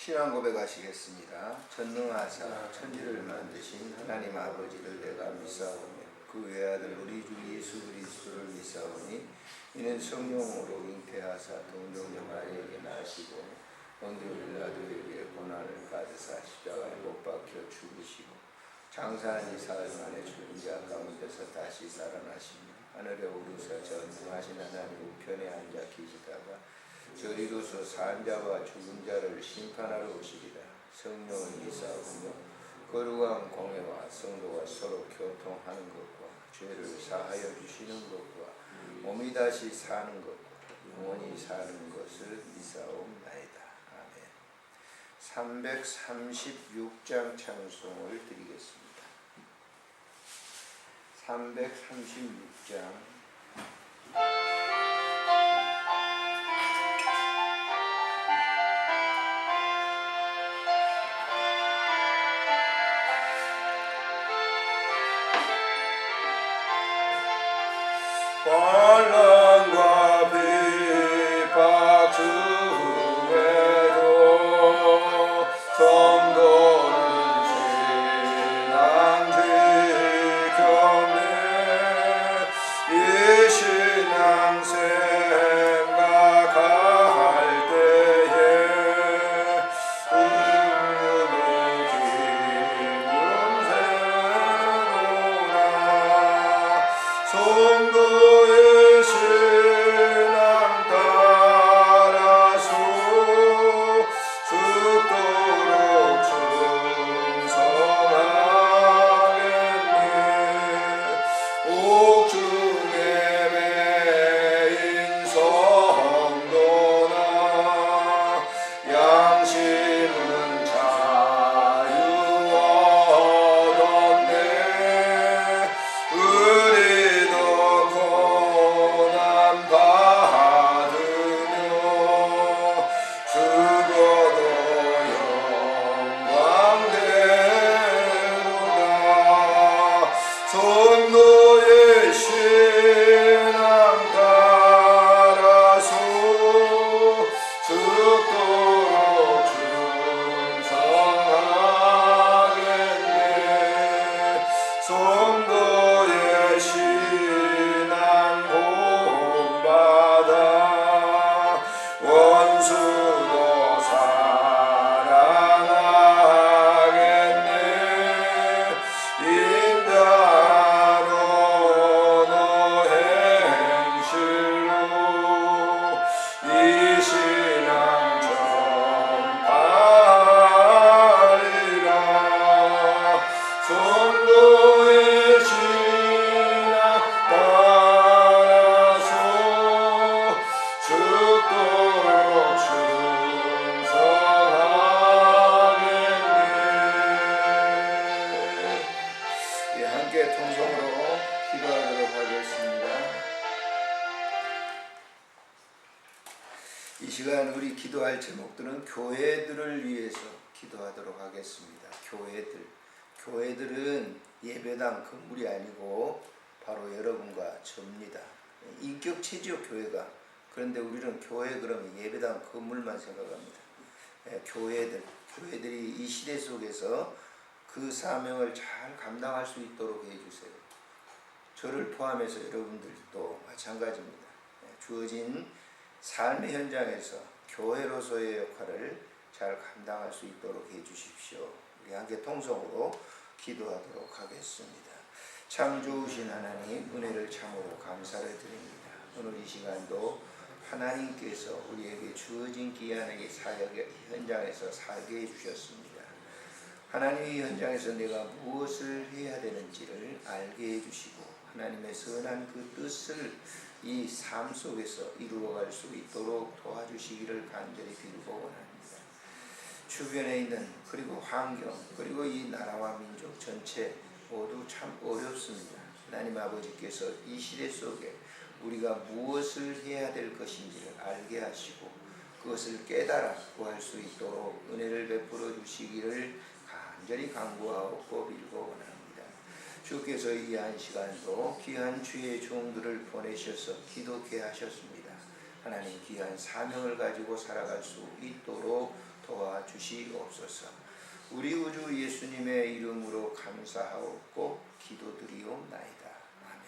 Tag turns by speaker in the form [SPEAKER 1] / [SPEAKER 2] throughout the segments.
[SPEAKER 1] 신앙 고백하시겠습니다. 전능하사 천지를 만드신 하나님 아버지를 내가 믿사오며 그 외아들 우리 주 예수 그리스도를 믿사오니 이는 성령으로 잉태하사 동정녀 마리아에게 나시고 본디오 빌라도에게 고난을 받으사 십자가에 못 박혀 죽으시고 장사한 지 사흘 만에 죽은 자 가운데서 다시 살아나시며 하늘에 오르사 전능하신 하나님 우편에 앉아 계시다가 저리로서 산 자와 죽은 자를 심판하러 오시리라. 성령을 믿사오며 거룩한 공회와 성도가 서로 교통하는 것과 죄를 사하여 주시는 것과 몸이 다시 사는 것과 영원히 사는 것을 믿사옵나이다. 아멘. 336장 찬송을 드리겠습니다. 336장 환난과 핍박 중에도 성도는 신앙 지켰네. 이 신앙 생각할 때에 우는 기쁨 새도다. 성도의 신앙 따라서 죽도록 충성하겠네. 옥중에 매인 성도나 양심은 자유 얻었네. 우리도 고난 받으며 죽어도 영광되도다. 성도의 신앙 따라서 죽도록 충성하겠네. 성도의 신앙 본받아 원수도 사랑하겠네. 인자로 너 행실로 이 신앙 전파하리라. 성도의 신앙 따라서 죽도록 충성하겠네. 함께 통성으로 기도하도록 하겠습니다. 이 시간 우리 기도할 제목들은 교회들을 위해서 기도하도록 하겠습니다. 교회들은 예배당 건물이 아니고 바로 여러분과 저입니다. 인격체죠, 교회가. 그런데 우리는 교회 그러면 예배당 건물만 생각합니다. 교회들이 이 시대 속에서 그 사명을 잘 감당할 수 있도록 해주세요. 저를 포함해서 여러분들도 마찬가지입니다. 주어진 삶의 현장에서 교회로서의 역할을 잘 감당할 수 있도록 해주십시오. 우리 함께 통성으로 기도하도록 하겠습니다. 참 좋으신 하나님, 은혜를 참으로 감사를 드립니다. 오늘 이 시간도 하나님께서 우리에게 주어진 귀한 사역의 현장에서 살게 해주셨습니다. 하나님의 현장에서 내가 무엇을 해야 되는지를 알게 해주시고 하나님의 선한 그 뜻을 이 삶 속에서 이루어갈 수 있도록 도와주시기를 간절히 빌고 원합니다. 주변에 있는 그리고 환경 그리고 이 나라와 민족 전체 모두 참 어렵습니다. 하나님 아버지께서 이 시대 속에 우리가 무엇을 해야 될 것인지를 알게 하시고 그것을 깨달아 구할 수 있도록 은혜를 베풀어 주시기를 간절히 간구하고 빌고 원합니다. 주께서 이 한 시간도 귀한 주의 종들을 보내셔서 기도케 하셨습니다. 하나님 귀한 사명을 가지고 살아갈 수 있도록 도와주시옵소서. 주시옵소서. 우리 구주 예수님의 이름으로 감사하옵고 기도드리옵나이다. 아멘.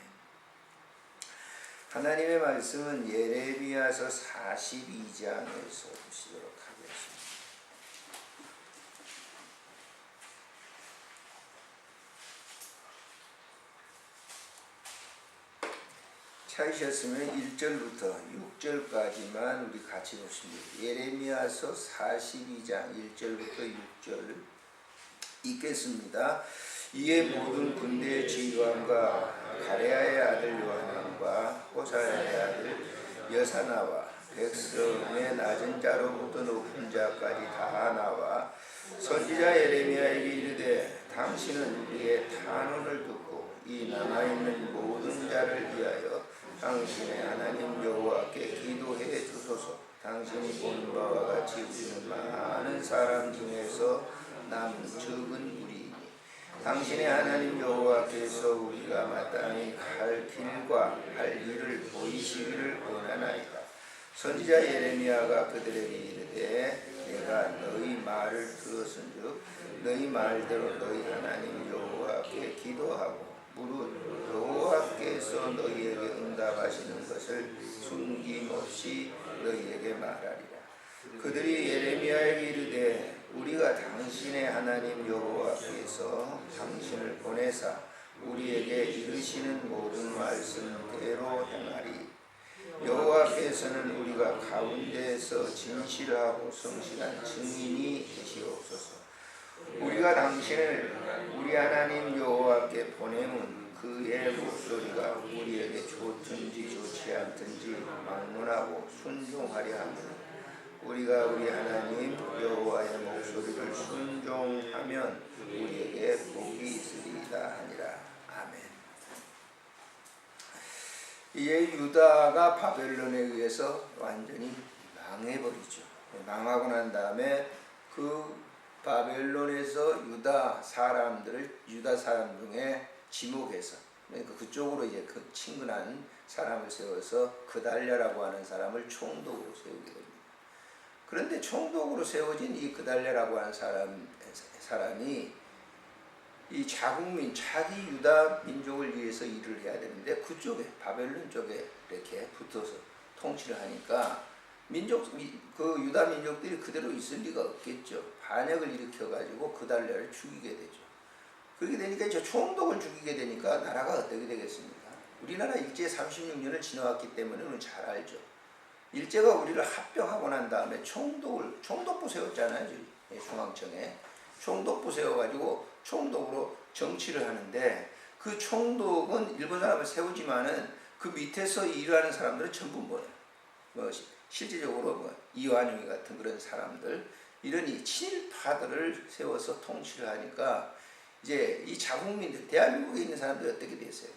[SPEAKER 1] 하나님의 말씀은 예레미야서 42장에서 보시도록 하겠습니다. 찾으셨으면 1절부터 6절까지만 우리 같이 보십니다. 예레미야서 42장 1절부터 6절 읽겠습니다. 이에 모든 군대의 지휘관과 가레아의 아들 요하난과 호사야의 아들 여사나와 백성의 낮은 자로부터 높은 자까지 다 나와 선지자 예레미야에게 이르되 당신은 우리의 탄원을 듣고 이 남아있는 모든 자를 위하여 당신의 하나님 여호와께 기도해 주소서. 당신이 본 바와 같이 우리는 많은 사람 중에서 남은 적은 우리이니 당신의 하나님 여호와께서 우리가 마땅히 갈 길과 할 일을 보이시기를 원하나이다. 선지자 예레미야가 그들에게 이르되 내가 너희 말을 들었은즉 너희 말대로 너희 하나님 여호와께 기도하고 무릇 여호와께서 너희에게 응답하시는 것을 숨김없이 너희에게 말하리라. 그들이 예레미야에게 이르되 우리가 당신의 하나님 여호와께서 당신을 보내사 우리에게 이르시는 모든 말씀대로 행하리. 여호와께서는 우리가 가운데에서 진실하고 성실한 증인이 되시옵소서. 우리가 당신을 우리 하나님 여호와께 보내면 그의 목소리가 우리에게 좋든지 좋지 않든지 막론하고 순종하려 하면 우리가 우리 하나님 여호와의 목소리를 순종하면 우리에게 복이 있으리이다 하니라. 아멘. 이제 유다가 바벨론에 의해서 완전히 망해버리죠. 망하고 난 다음에 그 바벨론에서 유다 사람 중에 지목해서 그러니까 그쪽으로 이제 그 친근한 사람을 세워서 그달랴라고 하는 사람을 총독으로 세우게 됩니다. 그런데 총독으로 세워진 이 그달랴라고 하는 사람이 이 자국민 자기 유다 민족을 위해서 일을 해야 되는데 그쪽에 바벨론 쪽에 이렇게 붙어서 통치를 하니까 그 유다 민족들이 그대로 있을 리가 없겠죠. 반역을 일으켜가지고 그달랴를 죽이게 되죠. 그렇게 되니까 이제 총독을 죽이게 되니까 나라가 어떻게 되겠습니까? 우리나라 일제 36년을 지나왔기 때문에 우리는 잘 알죠. 일제가 우리를 합병하고 난 다음에 총독부 세웠잖아요. 중앙청에 총독부 세워가지고 총독으로 정치를 하는데 그 총독은 일본 사람을 세우지만은 그 밑에서 일하는 사람들은 전부 뭐예요? 실질적으로 이완용이 같은 그런 사람들 이런 이 친일파들을 세워서 통치를 하니까 이제 이 자국민들 대한민국에 있는 사람들이 어떻게 됐어요?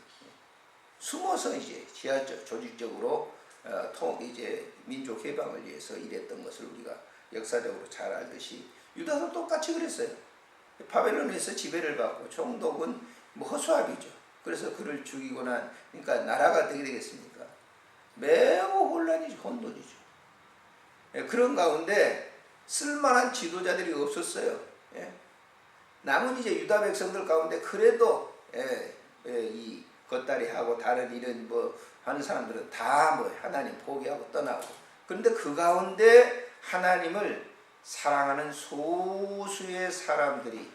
[SPEAKER 1] 숨어서 이제 조직적으로 이제 민족 해방을 위해서 일했던 것을 우리가 역사적으로 잘 알듯이 유다도 똑같이 그랬어요. 바벨론에서 지배를 받고 총독은 허수아비죠. 그래서 그를 죽이고 그러니까 나라가 어떻게 되겠습니까? 매우 혼돈이죠. 그런 가운데 쓸만한 지도자들이 없었어요. 남은 이제 유다 백성들 가운데 그래도 이 겉다리하고 다른 일은 하는 사람들은 다 하나님 포기하고 떠나고 그런데 그 가운데 하나님을 사랑하는 소수의 사람들이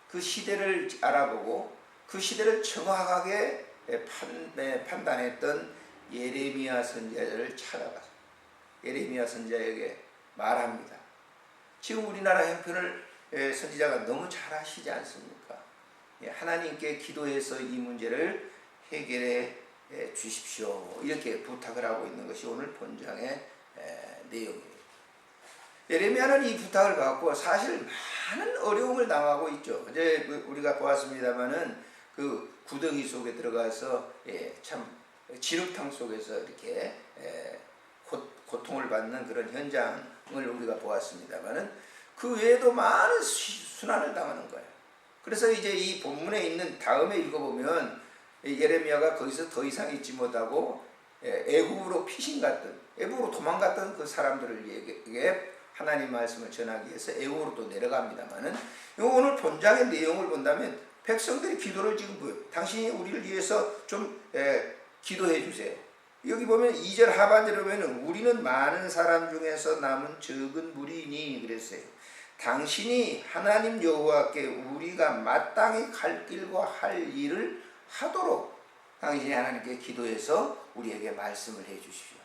[SPEAKER 1] 그 시대를 알아보고 그 시대를 정확하게 판단했던 예레미야 선지자를 찾아가서 예레미야 선지자에게 말합니다. 지금 우리나라 형편을 선지자가 너무 잘 아시지 않습니까? 하나님께 기도해서 이 문제를 해결해 주십시오. 이렇게 부탁을 하고 있는 것이 오늘 본장의 내용입니다. 예레미야는 이 부탁을 받고 사실 많은 어려움을 당하고 있죠. 이제 우리가 보았습니다마는 그 구덩이 속에 들어가서 참 진흙탕 속에서 이렇게 고통을 받는 그런 현장을 우리가 보았습니다마는 그 외에도 많은 순환을 당하는 거예요. 그래서 이제 이 본문에 있는 다음에 읽어보면 예레미야가 거기서 더 이상 있지 못하고 애굽으로 피신갔던 애굽으로 도망갔던 그 사람들을 하나님 말씀을 전하기 위해서 애국으로 또 내려갑니다만은 오늘 본장의 내용을 본다면 백성들이 기도를 지금 보여요. 당신이 우리를 위해서 좀 기도해 주세요. 여기 보면 2절 하반절에 보면 우리는 많은 사람 중에서 남은 적은 무리이니 그랬어요. 당신이 하나님 여호와께 우리가 마땅히 갈 길과 할 일을 하도록 당신이 하나님께 기도해서 우리에게 말씀을 해 주십시오.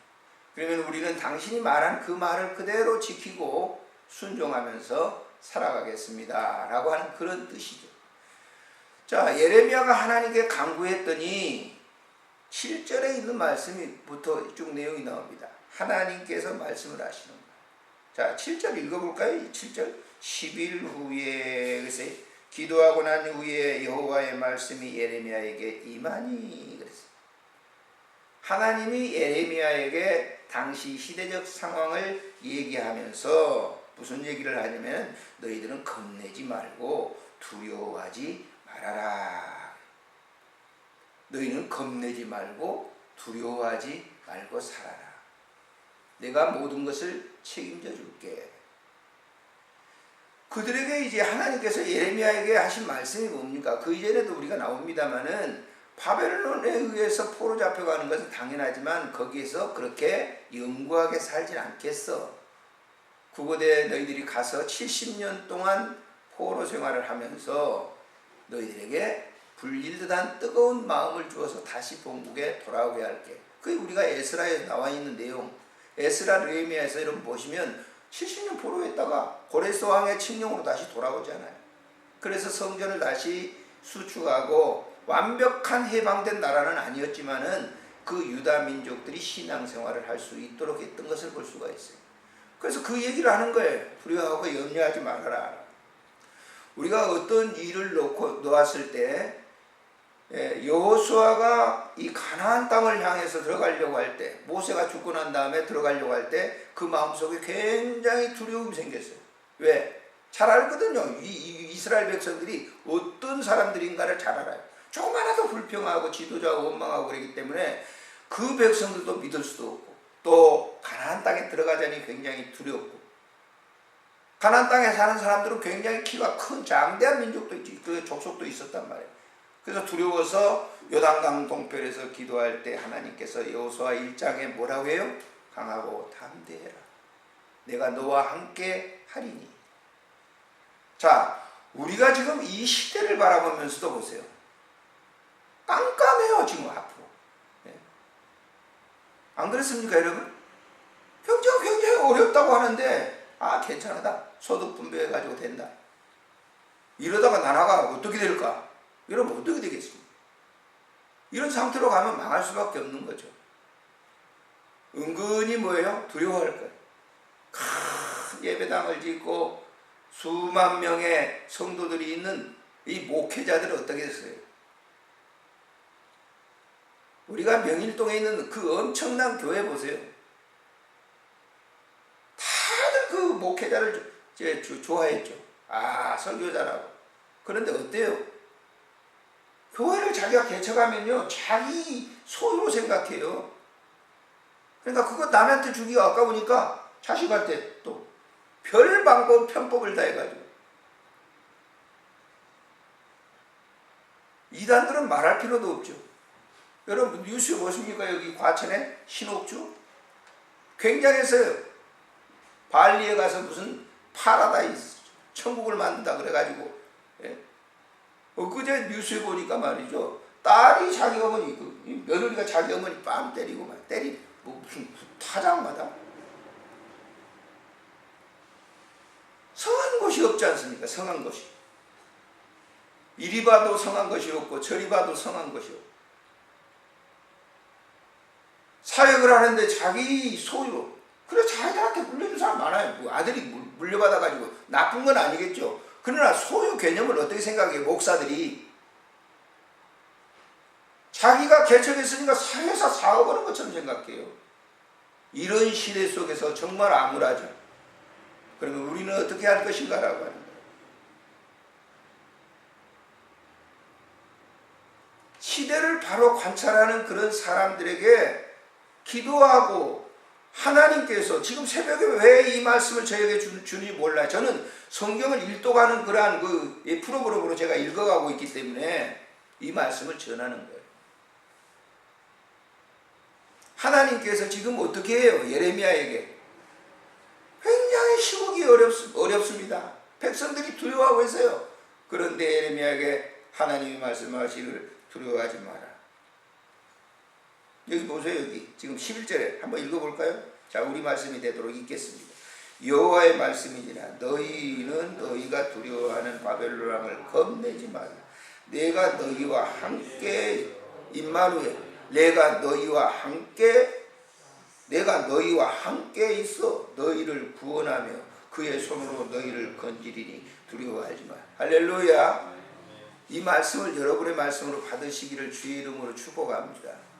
[SPEAKER 1] 그러면 우리는 당신이 말한 그 말을 그대로 지키고 순종하면서 살아가겠습니다 라고 하는 그런 뜻이죠. 자, 예레미야가 하나님께 간구했더니 7절에 있는 말씀부터 쭉 내용이 나옵니다. 하나님께서 말씀을 하시는 거예요. 자, 7절 읽어볼까요? 7절 10일 후에 글쎄 기도하고 난 후에 여호와의 말씀이 예레미야에게 임하니 그랬어요. 하나님이 예레미야에게 당시 시대적 상황을 얘기하면서 무슨 얘기를 하냐면 너희들은 겁내지 말고 두려워하지 말아라. 너희는 겁내지 말고 두려워하지 말고 살아라. 내가 모든 것을 책임져 줄게. 그들에게 이제 하나님께서 예레미야에게 하신 말씀이 뭡니까? 그 이전에도 우리가 나옵니다마는 바벨론에 의해서 포로 잡혀가는 것은 당연하지만 거기에서 그렇게 영구하게 살진 않겠어. 그곳에 너희들이 가서 70년 동안 포로 생활을 하면서 너희들에게 불릴듯한 뜨거운 마음을 주어서 다시 본국에 돌아오게 할게. 그게 우리가 에스라에 나와 있는 내용. 에스라 느헤미야에서 이런 보시면 70년 포로했다가 고레스 왕의 칙령으로 다시 돌아오잖아요. 그래서 성전을 다시 수축하고 완벽한 해방된 나라는 아니었지만은 그 유다 민족들이 신앙생활을 할 수 있도록 했던 것을 볼 수가 있어요. 그래서 그 얘기를 하는 거예요. 두려워하고 염려하지 말아라. 우리가 어떤 일을 놓았을 때 여호수아가 이 가나안 땅을 향해서 들어가려고 할 때, 모세가 죽고 난 다음에 들어가려고 할 때 그 마음속에 굉장히 두려움이 생겼어요. 왜? 잘 알거든요. 이스라엘 백성들이 어떤 사람들인가를 잘 알아요. 조금 하나도 불평하고 지도자하고 원망하고 그러기 때문에 그 백성들도 믿을 수도 없고 또 가나안 땅에 들어가자니 굉장히 두렵고, 가나안 땅에 사는 사람들은 굉장히 키가 큰 장대한 민족도 있지, 그 족속도 있었단 말이에요. 그래서 두려워서 요단강 동편에서 기도할 때 하나님께서 여호수아 1장에 뭐라고 해요? 강하고 담대해라. 내가 너와 함께 하리니. 자, 우리가 지금 이 시대를 바라보면서도 보세요. 깜깜해요 지금 앞으로. 네. 안 그렇습니까 여러분? 경제가 굉장히 어렵다고 하는데 괜찮다. 소득 분배해가지고 된다. 이러다가 나라가 어떻게 될까? 이러면 어떻게 되겠습니까? 이런 상태로 가면 망할 수밖에 없는 거죠. 은근히 뭐예요? 두려워할 거예요. 큰 예배당을 짓고 수만 명의 성도들이 있는 이 목회자들은 어떻게 됐어요? 우리가 명일동에 있는 그 엄청난 교회 보세요. 다들 그 목회자를 좋아했죠. 설교자라고. 그런데 어때요? 교회를 자기가 개척하면요, 자기 소유로 생각해요. 그러니까 그거 남한테 주기가 아까우니까 자식한테 또 별 방법 편법을 다 해가지고. 이단들은 말할 필요도 없죠. 여러분 뉴스에 보십니까? 여기 과천에 신옥주 굉장했어요. 발리에 가서 무슨 파라다이스 천국을 만든다 그래가지고, 엊그제 뉴스에 보니까 말이죠, 딸이 자기 어머니, 며느리가 자기 어머니 뺨 때리고 막 무슨 타장마다 성한 것이 없지 않습니까? 성한 것이. 이리 봐도 성한 것이 없고 저리 봐도 성한 것이 없고, 사역을 하는데 자기 소유로, 그래 자기들한테 물려준 사람 많아요. 아들이 물려받아가지고 나쁜 건 아니겠죠. 그러나 소유 개념을 어떻게 생각해요? 목사들이 자기가 개척했으니까 회사 사업하는 것처럼 생각해요. 이런 시대 속에서 정말 암울하죠. 그러면 우리는 어떻게 할 것인가라고 하는 거예요. 시대를 바로 관찰하는 그런 사람들에게 기도하고 하나님께서 지금 새벽에 왜 이 말씀을 저에게 주는지 몰라요. 저는 성경을 일독하는 그러한 그 프로그램으로 제가 읽어가고 있기 때문에 이 말씀을 전하는 거예요. 하나님께서 지금 어떻게 해요? 예레미야에게 굉장히 시국이 어렵습니다. 백성들이 두려워하고 있어요. 그런데 예레미야에게 하나님이 말씀하시기를 두려워하지 마라. 여기 보세요. 여기 지금 11절에 한번 읽어볼까요? 자, 우리 말씀이 되도록 읽겠습니다. 여호와의 말씀이니라. 너희는 너희가 두려워하는 바벨론 왕을 겁내지 마라. 내가 너희와 함께 임마누엘, 내가 너희와 함께 있어 너희를 구원하며 그의 손으로 너희를 건지리니 두려워하지 마라. 할렐루야. 이 말씀을 여러분의 말씀으로 받으시기를 주의 이름으로 축복합니다.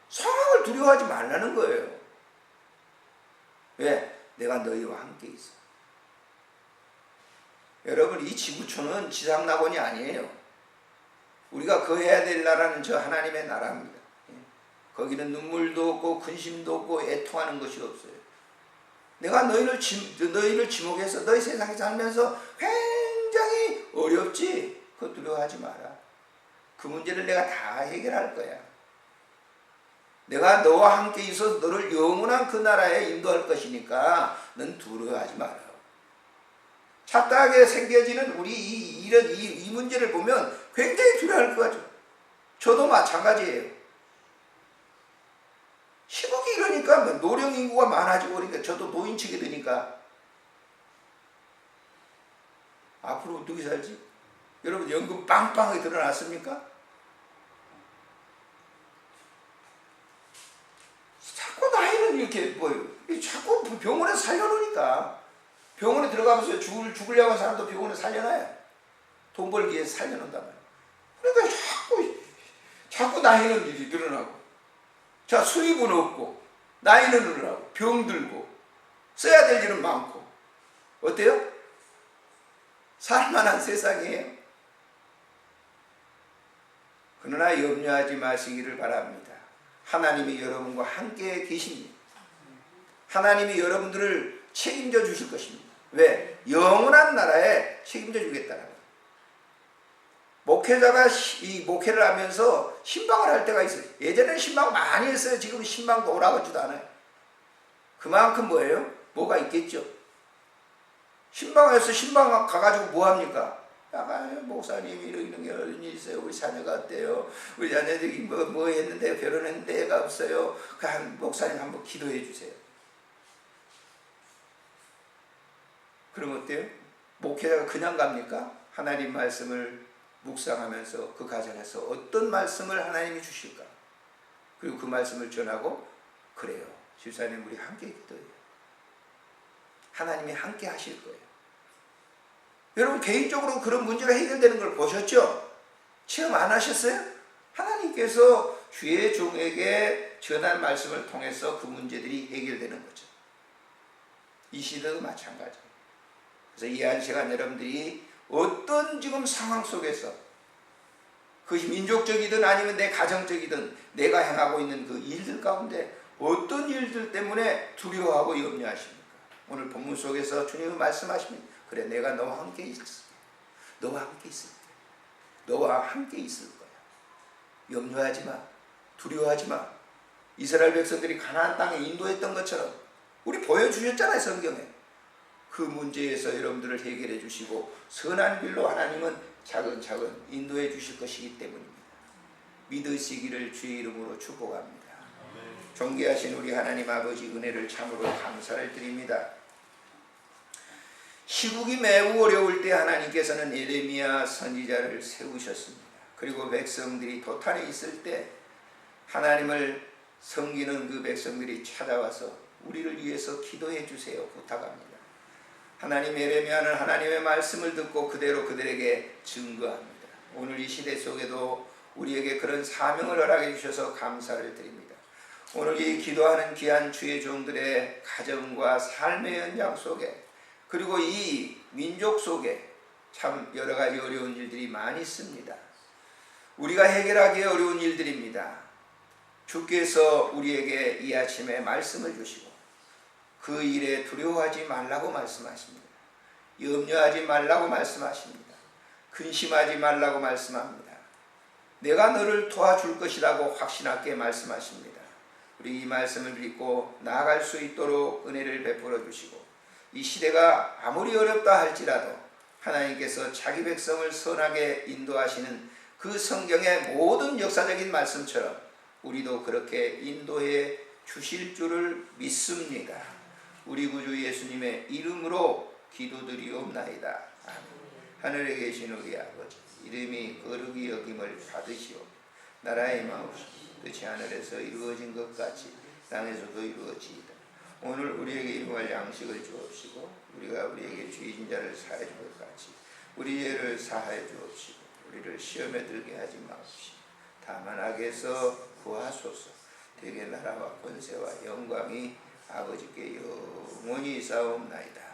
[SPEAKER 1] 상황을 두려워하지 말라는 거예요. 왜? 내가 너희와 함께 있어. 여러분, 이 지구촌은 지상낙원이 아니에요. 우리가 거해야 될 나라는 저 하나님의 나라입니다. 거기는 눈물도 없고 근심도 없고 애통하는 것이 없어요. 내가 너희를 지목해서 너희 세상에 살면서 굉장히 어렵지? 그거 두려워하지 마라. 그 문제를 내가 다 해결할 거야. 내가 너와 함께 있어서 너를 영원한 그 나라에 인도할 것이니까 넌 두려워하지 마라. 착각하게 생겨지는 우리 이 문제를 보면 굉장히 두려워할 것 같죠. 저도 마찬가지예요. 시국이 이러니까 노령 인구가 많아지고 그러니까 저도 노인층이 되니까 앞으로 어떻게 살지? 여러분 연금 빵빵하게 드러났습니까? 자꾸 나이는 이렇게 자꾸 병원에 살려놓으니까 병원에 들어가면서 죽으려고 하는 사람도 병원에 살려놔요. 돈 벌기 위해서 살려놓는단 말이에요. 그러니까 자꾸 나이는 일이 늘어나고 자, 수입은 없고 나이는 늘어나고 병들고 써야 될 일은 많고 어때요? 살만한 세상이에요. 그러나 염려하지 마시기를 바랍니다. 하나님이 여러분과 함께 계십니다. 하나님이 여러분들을 책임져 주실 것입니다. 왜? 영원한 나라에 책임져 주겠다는 거예요. 목회자가 이 목회를 하면서 신방을 할 때가 있어요. 예전에는 신방 많이 했어요. 지금 신방도 오라고지도 않아요. 그만큼 뭐예요? 뭐가 있겠죠. 신방에서 신방 가가지고 뭐 합니까? 목사님이 이런 일이 있어요. 우리 자녀가 어때요? 우리 자녀들이 뭐 했는데 결혼했는데 애가 없어요. 목사님 한번 기도해 주세요. 그럼 어때요? 목회자가 그냥 갑니까? 하나님 말씀을 묵상하면서 그 가정에서 어떤 말씀을 하나님이 주실까? 그리고 그 말씀을 전하고 그래요. 집사님 우리 함께 기도해요. 하나님이 함께 하실 거예요. 여러분 개인적으로 그런 문제가 해결되는 걸 보셨죠? 체험 안 하셨어요? 하나님께서 주의 종에게 전한 말씀을 통해서 그 문제들이 해결되는 거죠. 이 시대도 마찬가지예요. 그래서 이 한 시간 여러분들이 어떤 지금 상황 속에서 그것이 민족적이든 아니면 내 가정적이든 내가 행하고 있는 그 일들 가운데 어떤 일들 때문에 두려워하고 염려하십니까? 오늘 본문 속에서 주님은 말씀하십니다. 그래 내가 너와 함께 있을 거야. 너와 함께 있을 거야. 너와 함께 있을 거야. 염려하지 마. 두려워하지 마. 이스라엘 백성들이 가나안 땅에 인도했던 것처럼 우리 보여주셨잖아요. 성경에. 그 문제에서 여러분들을 해결해 주시고 선한 길로 하나님은 차근차근 인도해 주실 것이기 때문입니다. 믿으시기를 주의 이름으로 축복합니다. 존귀하신 우리 하나님 아버지 은혜를 참으로 감사를 드립니다. 시국이 매우 어려울 때 하나님께서는 예레미야 선지자를 세우셨습니다. 그리고 백성들이 도탄에 있을 때 하나님을 섬기는 그 백성들이 찾아와서 우리를 위해서 기도해 주세요 부탁합니다. 하나님 예레미야는 하나님의 말씀을 듣고 그대로 그들에게 증거합니다. 오늘 이 시대 속에도 우리에게 그런 사명을 허락해 주셔서 감사를 드립니다. 오늘 이 기도하는 귀한 주의 종들의 가정과 삶의 현장 속에 그리고 이 민족 속에 참 여러 가지 어려운 일들이 많이 있습니다. 우리가 해결하기 어려운 일들입니다. 주께서 우리에게 이 아침에 말씀을 주시고 그 일에 두려워하지 말라고 말씀하십니다. 염려하지 말라고 말씀하십니다. 근심하지 말라고 말씀합니다. 내가 너를 도와줄 것이라고 확신하게 말씀하십니다. 우리 이 말씀을 믿고 나아갈 수 있도록 은혜를 베풀어 주시고 이 시대가 아무리 어렵다 할지라도 하나님께서 자기 백성을 선하게 인도하시는 그 성경의 모든 역사적인 말씀처럼 우리도 그렇게 인도해 주실 줄을 믿습니다. 우리 구주 예수님의 이름으로 기도드리옵나이다. 아멘. 하늘에 계신 우리 아버지, 이름이 거룩히 여김을 받으시오. 나라의 마옵시고 뜻이 하늘에서 이루어진 것 같이 땅에서도 이루어지이다. 오늘 우리에게 일용할 양식을 주옵시고 우리가 우리에게 죄진 자를 사하여 줄 것 같이 우리 죄를 사하여 주옵시고 우리를 시험에 들게 하지 마옵시고 다만 악에서 구하소서. 대개 나라와 권세와 영광이 아버지께 영원히 있사옵나이다.